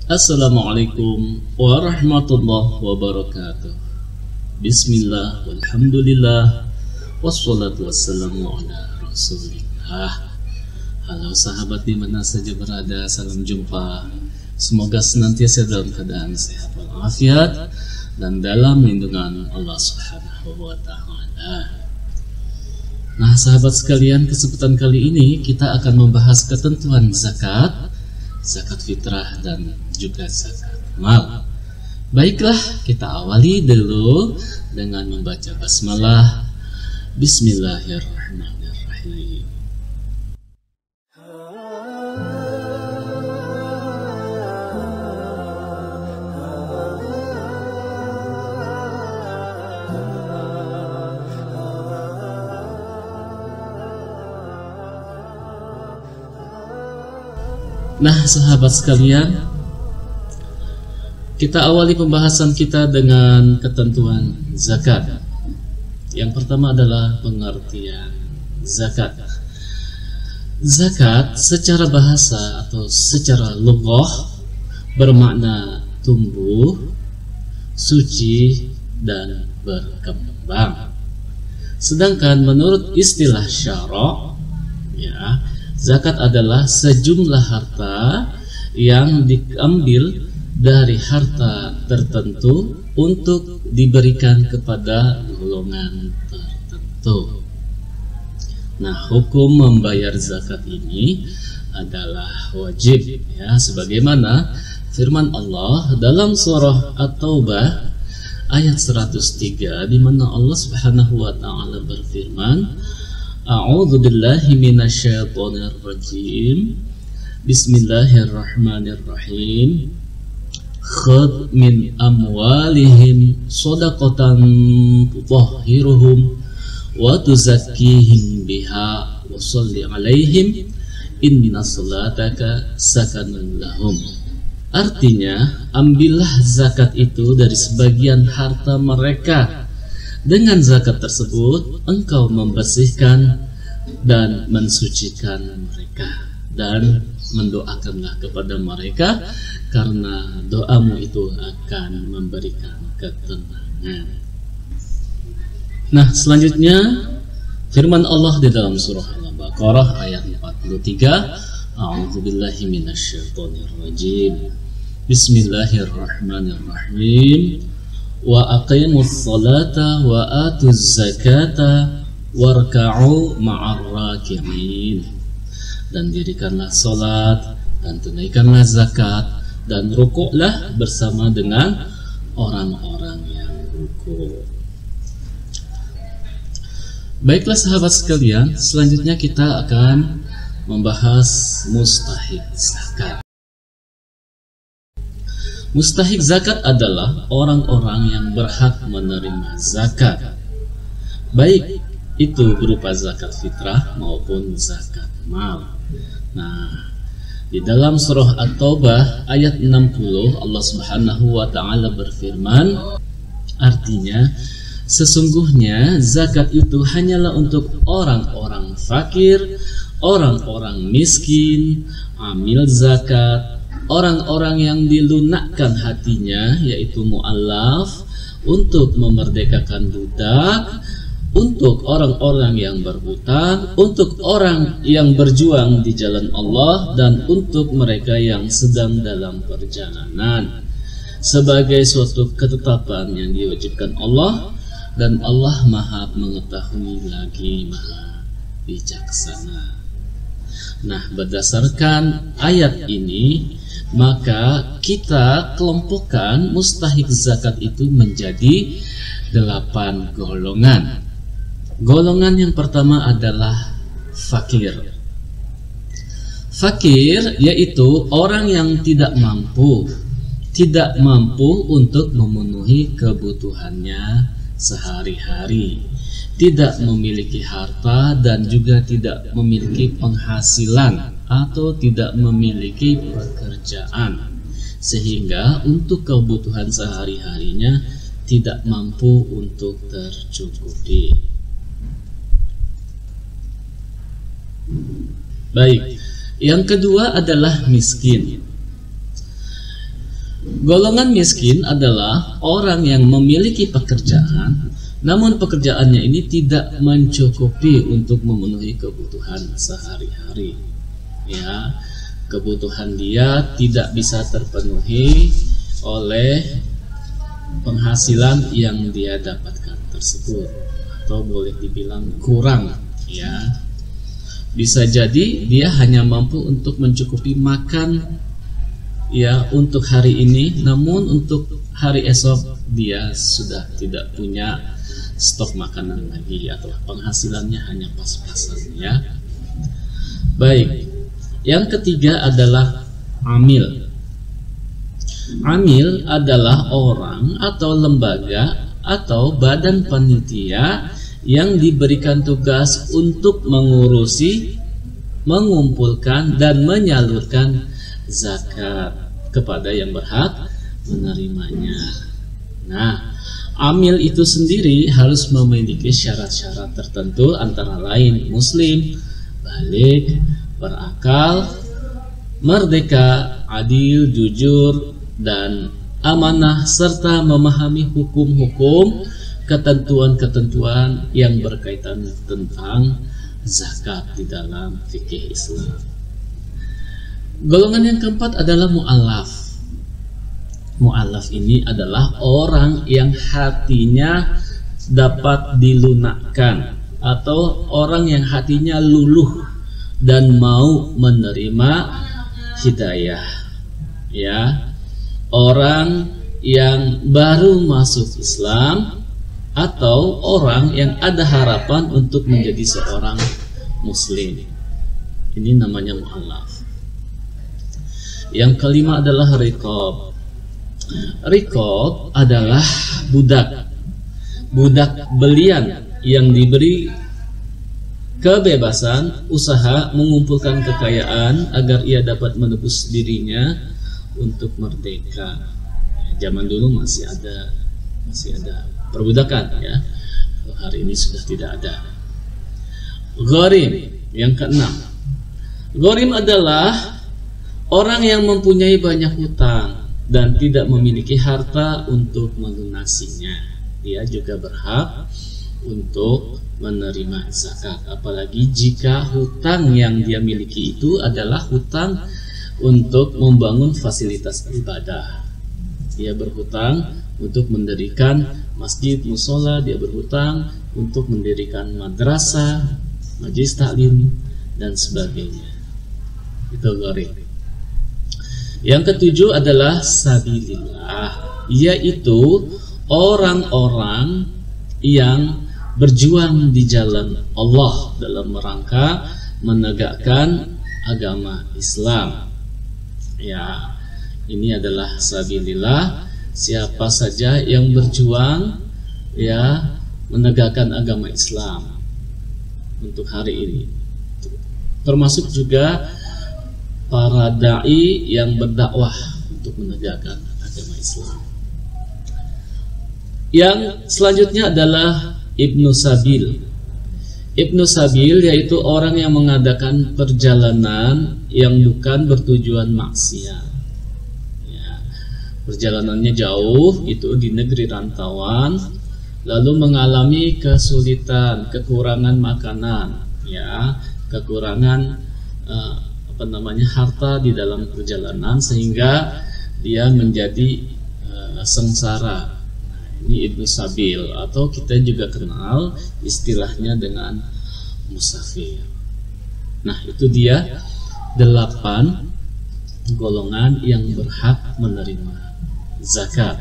Assalamualaikum warahmatullahi wabarakatuh. Bismillah, walhamdulillah, wassalatu wassalamu ala rasulillah. Halo sahabat dimana saja berada, salam jumpa. Semoga senantiasa dalam keadaan sehat walafiat dan dalam lindungan Allah Subhanahu wa ta'ala. Nah sahabat sekalian, kesempatan kali ini kita akan membahas ketentuan zakat fitrah dan juga zakat mal. Baiklah, kita awali dulu dengan membaca basmalah. Bismillahirrahmanirrahim. Nah sahabat sekalian, kita awali pembahasan kita dengan ketentuan zakat. Yang pertama adalah pengertian zakat. Zakat secara bahasa atau secara lughah bermakna tumbuh, suci, dan berkembang. Sedangkan menurut istilah syara', ya, zakat adalah sejumlah harta yang diambil dari harta tertentu untuk diberikan kepada golongan tertentu. Nah, hukum membayar zakat ini adalah wajib, ya, sebagaimana firman Allah dalam surah At-Taubah ayat 103 di mana Allah Subhanahu wa taala berfirman, A'udzu billahi minasyaitonir rajim. Bismillahirrahmanirrahim. Khudh min amwalihim shadaqatan tutahhiruhum wa tuzakkihim biha wa shalli 'alaihim inna salataka sakanun lahum. Artinya, ambillah zakat itu dari sebagian harta mereka. Dengan zakat tersebut engkau membersihkan dan mensucikan mereka, dan mendoakanlah kepada mereka karena doamu itu akan memberikan ketenangan. Nah, selanjutnya firman Allah di dalam surah Al-Baqarah ayat 43, A'udzubillahi minasyaitonir rajim. Bismillahirrahmanirrahim. Wa aqimus salata wa atuz zakata warka'u ma'ar raki'in. Dan dirikanlah salat dan tunaikanlah zakat dan rukuklah bersama dengan orang-orang yang rukuk. Baiklah sahabat sekalian, selanjutnya kita akan membahas mustahik zakat. Mustahik zakat adalah orang-orang yang berhak menerima zakat, baik itu berupa zakat fitrah maupun zakat mal. Nah, di dalam surah At-Taubah ayat 60 Allah Subhanahu wa taala berfirman, artinya sesungguhnya zakat itu hanyalah untuk orang-orang fakir, orang-orang miskin, amil zakat, orang-orang yang dilunakkan hatinya, yaitu mu'allaf, untuk memerdekakan budak, untuk orang-orang yang berhutang, untuk orang yang berjuang di jalan Allah, dan untuk mereka yang sedang dalam perjalanan, sebagai suatu ketetapan yang diwajibkan Allah, dan Allah Maha Mengetahui lagi Maha Bijaksana. Nah, berdasarkan ayat ini, maka kita kelompokkan mustahik zakat itu menjadi 8 golongan. Golongan yang pertama adalah fakir. Fakir yaitu orang yang tidak mampu untuk memenuhi kebutuhannya sehari-hari, tidak memiliki harta dan juga tidak memiliki penghasilan atau tidak memiliki pekerjaan, sehingga untuk kebutuhan sehari-harinya tidak mampu untuk tercukupi. Baik, yang kedua adalah miskin. Golongan miskin adalah orang yang memiliki pekerjaan, namun pekerjaannya ini tidak mencukupi untuk memenuhi kebutuhan sehari-hari. Ya, kebutuhan dia tidak bisa terpenuhi oleh penghasilan yang dia dapatkan tersebut, atau boleh dibilang kurang. Ya, bisa jadi dia hanya mampu untuk mencukupi makan ya untuk hari ini, namun untuk hari esok dia sudah tidak punya stok makanan lagi, atau penghasilannya hanya pas-pasan. Ya, baik. Yang ketiga adalah amil. Amil adalah orang atau lembaga atau badan panitia yang diberikan tugas untuk mengurusi, mengumpulkan dan menyalurkan zakat kepada yang berhak menerimanya. Nah, amil itu sendiri harus memiliki syarat-syarat tertentu, antara lain muslim, balik, berakal, merdeka, adil, jujur, dan amanah, serta memahami hukum-hukum, ketentuan-ketentuan yang berkaitan tentang zakat di dalam fikih Islam. Golongan yang keempat adalah mu'allaf. Mu'allaf ini adalah orang yang hatinya dapat dilunakkan, atau orang yang hatinya luluh dan mau menerima hidayah. Ya, orang yang baru masuk Islam, atau orang yang ada harapan untuk menjadi seorang muslim. Ini namanya mu'allaf. Yang kelima adalah riqab. Riqab adalah budak belian yang diberi kebebasan usaha mengumpulkan kekayaan agar ia dapat menebus dirinya untuk merdeka. Zaman dulu masih ada perbudakan, ya. Hari ini sudah tidak ada. Gharim, yang keenam. Gharim adalah orang yang mempunyai banyak hutang dan tidak memiliki harta untuk melunasinya. Dia juga berhak untuk menerima zakat, apalagi jika hutang yang dia miliki itu adalah hutang untuk membangun fasilitas ibadah. Dia berhutang untuk mendirikan masjid, musola, dia berhutang untuk mendirikan madrasah, majelis taklim, dan sebagainya. Itu gharim. Yang ketujuh adalah sabilillah, yaitu orang-orang yang berjuang di jalan Allah dalam rangka menegakkan agama Islam. Ya, ini adalah sabilillah, siapa saja yang berjuang ya menegakkan agama Islam untuk hari ini, termasuk juga para dai yang berdakwah untuk menegakkan agama Islam. Yang selanjutnya adalah Ibnu Sabil. Ibnu Sabil yaitu orang yang mengadakan perjalanan yang bukan bertujuan maksiat. Ya, perjalanannya jauh, itu di negeri rantauan, lalu mengalami kesulitan, kekurangan makanan, ya, kekurangan harta di dalam perjalanan, sehingga dia menjadi sengsara. Ini Ibnu Sabil, atau kita juga kenal istilahnya dengan musafir. Nah, itu dia 8 golongan yang berhak menerima zakat.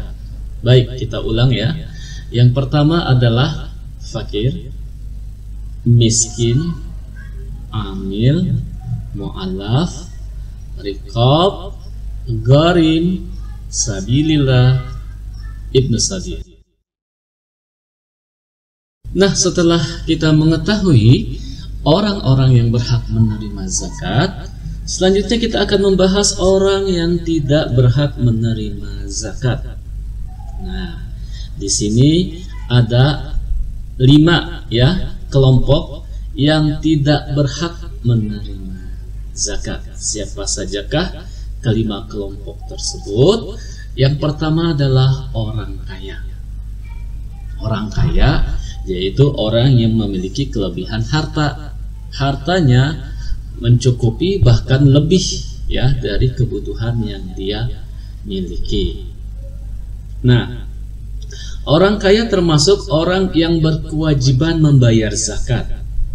Baik, kita ulang ya. Yang pertama adalah fakir, miskin, amil, mu'allaf, riqab, gharim, sabilillah, Ibnu Sabil. Nah, setelah kita mengetahui orang-orang yang berhak menerima zakat, selanjutnya kita akan membahas orang yang tidak berhak menerima zakat. Nah, di sini ada 5 ya kelompok yang tidak berhak menerima zakat. Siapa sajakah kelima kelompok tersebut? Yang pertama adalah orang kaya. Orang kaya yaitu orang yang memiliki kelebihan harta. Hartanya mencukupi bahkan lebih ya dari kebutuhan yang dia miliki. Nah, orang kaya termasuk orang yang berkewajiban membayar zakat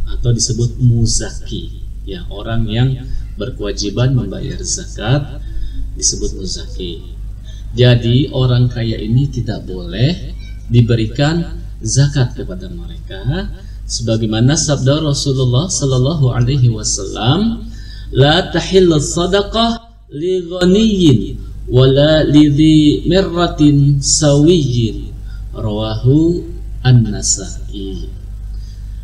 atau disebut muzaki. Ya, orang yang berkewajiban membayar zakat disebut muzaki. Jadi orang kaya ini tidak boleh diberikan zakat kepada mereka, sebagaimana sabda Rasulullah sallallahu alaihi wasallam, la tahillu sadaqah li ghaniyyin wala li dhi mirratin sawiyyin, rawahu An-Nasa'i.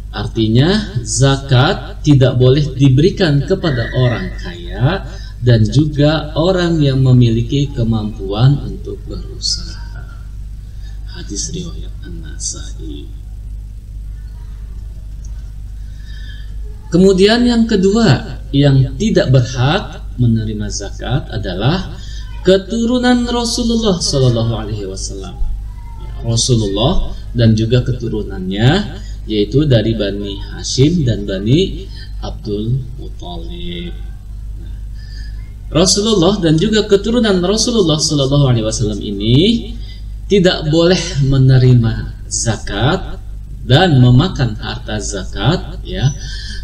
Artinya zakat tidak boleh diberikan kepada orang kaya dan juga orang yang memiliki kemampuan untuk berusaha. Hadis riwayat An-Nasa'i. Kemudian yang kedua yang tidak berhak menerima zakat adalah keturunan Rasulullah Sallallahu Alaihi Wasallam. Rasulullah dan juga keturunannya, yaitu dari Bani Hashim dan Bani Abdul Muthalib. Rasulullah dan juga keturunan Rasulullah Sallallahu Alaihi Wasallam ini tidak boleh menerima zakat dan memakan harta zakat, ya,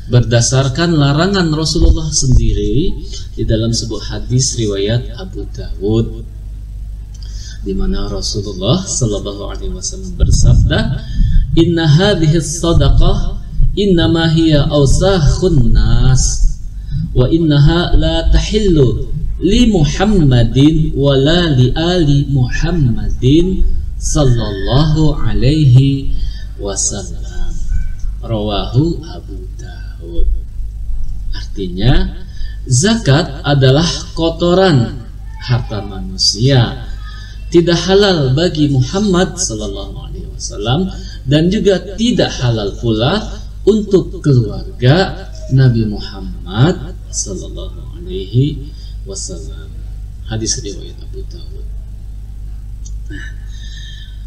berdasarkan larangan Rasulullah sendiri di dalam sebuah hadis riwayat Abu Dawud, di mana Rasulullah Sallallahu Alaihi Wasallam bersabda, Inna hadhihi sadaqah innama hiya awsakhun nas wa innaha la tahillu li Muhammadin wa la li ali Muhammadin sallallahu alaihi wasallam. Rawahu Abu Dawud. Artinya zakat adalah kotoran harta manusia, tidak halal bagi Muhammad sallallahu alaihi wasallam dan juga tidak halal pula untuk keluarga Nabi Muhammad sallallahu alaihi wasallam. Hadis riwayat Abu Dawud. Nah,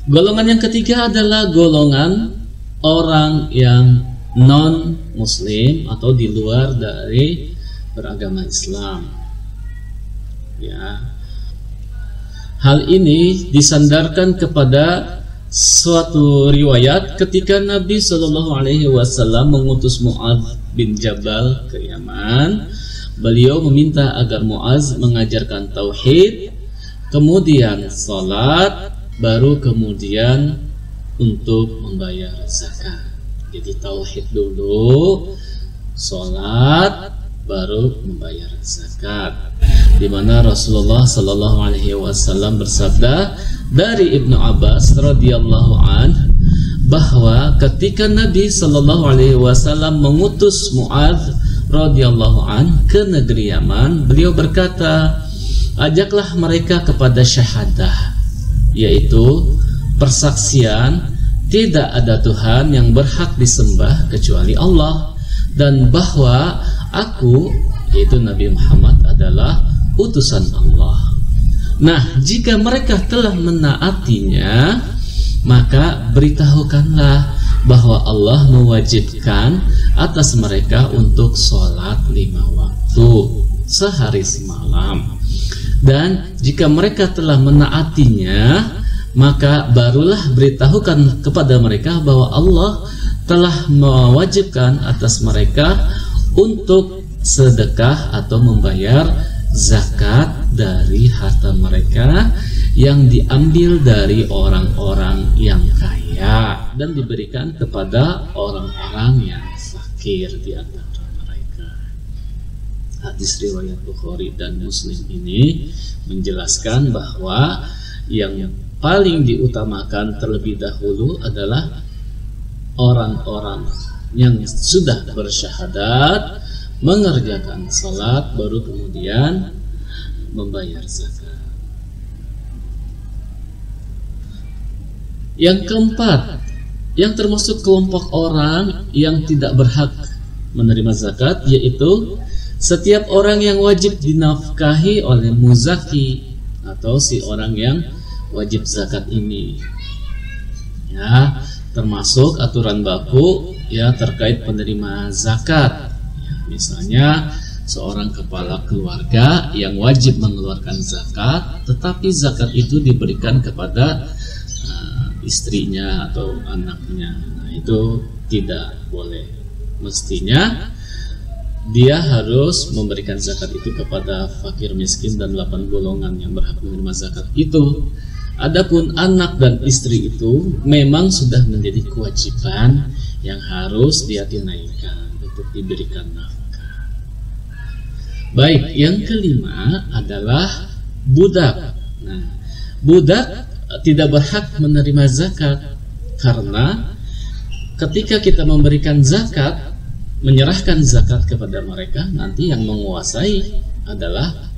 golongan yang ketiga adalah golongan orang yang non muslim atau di luar dari beragama Islam. Ya. Hal ini disandarkan kepada suatu riwayat ketika Nabi Shallallahu Alaihi Wasallam mengutus Mu'adz bin Jabal ke Yaman. Beliau meminta agar Mu'adz mengajarkan tauhid, kemudian salat, baru kemudian untuk membayar zakat. Jadi tauhid dulu, salat, baru membayar zakat. Di mana Rasulullah Sallallahu Alaihi Wasallam bersabda dari Ibnu Abbas radhiyallahu an bahwa ketika Nabi Sallallahu Alaihi Wasallam mengutus Mu'adz radhiyallahu an ke negeri Yaman, beliau berkata, ajaklah mereka kepada syahadah, yaitu persaksian tidak ada Tuhan yang berhak disembah kecuali Allah, dan bahwa aku, yaitu Nabi Muhammad, adalah utusan Allah. Nah, jika mereka telah menaatinya, maka beritahukanlah bahwa Allah mewajibkan atas mereka untuk sholat 5 waktu sehari semalam. Dan jika mereka telah menaatinya, maka barulah beritahukan kepada mereka bahwa Allah telah mewajibkan atas mereka untuk sedekah atau membayar zakat dari harta mereka yang diambil dari orang-orang yang kaya dan diberikan kepada orang-orang yang fakir di antara mereka. Hadis riwayat Bukhari dan Muslim ini menjelaskan bahwa yang paling diutamakan terlebih dahulu adalah orang-orang yang sudah bersyahadat, mengerjakan salat, baru kemudian membayar zakat. Yang keempat, yang termasuk kelompok orang yang tidak berhak menerima zakat, yaitu setiap orang yang wajib dinafkahi oleh muzaki atau si orang yang wajib zakat ini. Ya, termasuk aturan baku ya terkait penerima zakat. Ya, misalnya seorang kepala keluarga yang wajib mengeluarkan zakat, tetapi zakat itu diberikan kepada istrinya atau anaknya. Nah, itu tidak boleh. Mestinya dia harus memberikan zakat itu kepada fakir miskin dan 8 golongan yang berhak menerima zakat itu. Adapun anak dan istri itu memang sudah menjadi kewajiban yang harus dia tunaikan untuk diberikan nafkah. Baik, yang kelima adalah budak. Nah, budak tidak berhak menerima zakat karena ketika kita memberikan zakat, menyerahkan zakat kepada mereka, nanti yang menguasai adalah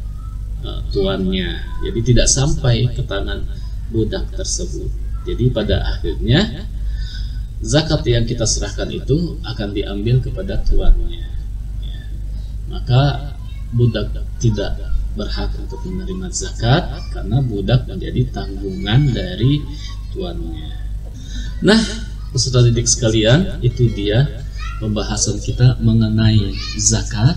tuannya. Jadi tidak sampai ke tangan budak tersebut. Jadi pada akhirnya zakat yang kita serahkan itu akan diambil kepada tuannya. Ya. Maka budak tidak berhak untuk menerima zakat karena budak menjadi tanggungan dari tuannya. Nah, peserta didik sekalian, itu dia pembahasan kita mengenai zakat,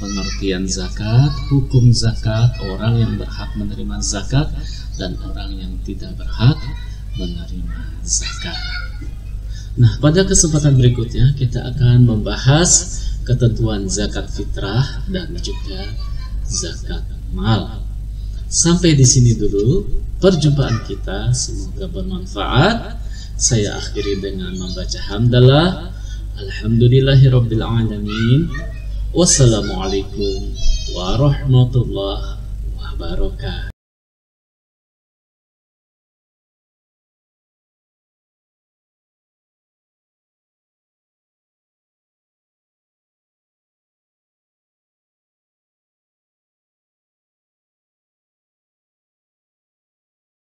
pengertian zakat, hukum zakat, orang yang berhak menerima zakat dan orang yang tidak berhak menerima zakat. Nah, pada kesempatan berikutnya kita akan membahas ketentuan zakat fitrah dan juga zakat mal. Sampai di sini dulu perjumpaan kita, semoga bermanfaat. Saya akhiri dengan membaca hamdalah. Alhamdulillahirabbil alamin. Wassalamualaikum warahmatullahi wabarakatuh.